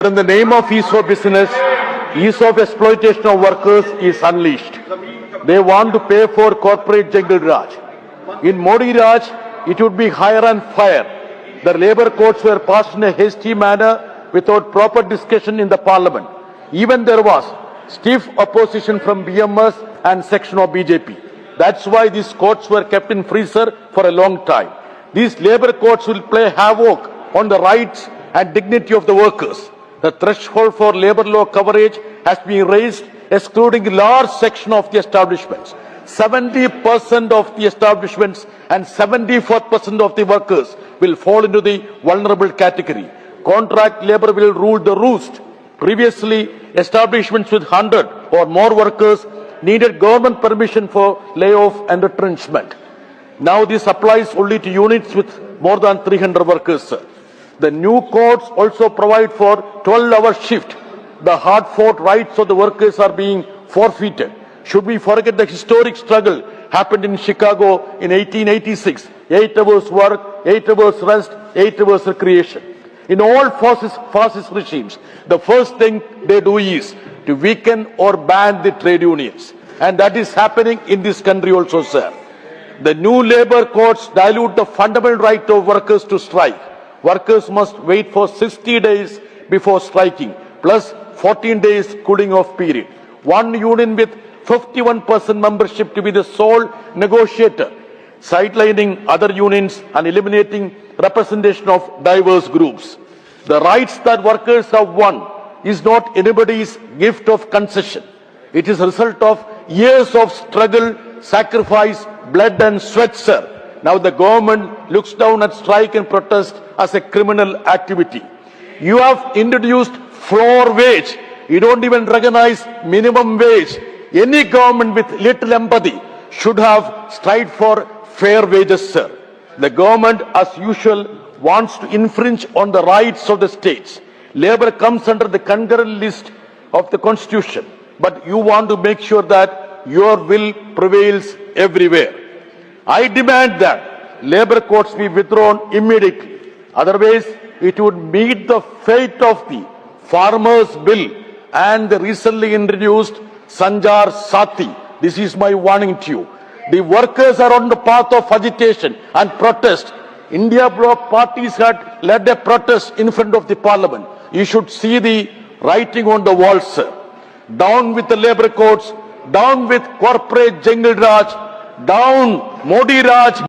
In the name of ease of business, ease of exploitation of workers is unleashed. They want to pay for corporate jungle Raj. In Modi Raj, it would be hire and fire. The labour codes were passed in a hasty manner without proper discussion in the parliament. Even there was stiff opposition from BMS and section of BJP. That's why these codes were kept in freezer for a long time. These labour codes will play havoc on the rights and dignity of the workers. The threshold for labour law coverage has been raised, excluding a large section of the establishments. 70% of the establishments and 74% of the workers will fall into the vulnerable category. Contract labour will rule the roost. Previously, establishments with 100 or more workers needed government permission for layoff and retrenchment. Now this applies only to units with more than 300 workers. The new codes also provide for 12-hour shift. The hard-fought rights of the workers are being forfeited. Should we forget the historic struggle happened in Chicago in 1886? 8 hours work, 8 hours rest, 8 hours recreation. In all fascist regimes, the first thing they do is to weaken or ban the trade unions. And that is happening in this country also, sir. The new labour codes dilute the fundamental right of workers to strike. Workers must wait for 60 days before striking, plus 14 days cooling off period. One union with 51% membership to be the sole negotiator, sidelining other unions and eliminating representation of diverse groups. The rights that workers have won is not anybody's gift of concession. It is a result of years of struggle, sacrifice, blood and sweat, sir. Now the government looks down at strike and protest as a criminal activity. You have introduced floor wage. You don't even recognize minimum wage. Any government with little empathy should have strived for fair wages, sir. The government, as usual, wants to infringe on the rights of the states. Labour comes under the concurrent list of the Constitution, but you want to make sure that your will prevails everywhere. I demand that labour codes be withdrawn immediately. Otherwise, it would meet the fate of the Farmers' Bill and the recently introduced Sanchar Sathi. This is my warning to you. The workers are on the path of agitation and protest. India bloc parties had led a protest in front of the parliament. You should see the writing on the wall, sir. Down with the labour codes, down with corporate jungle Raj, down Modi Raj.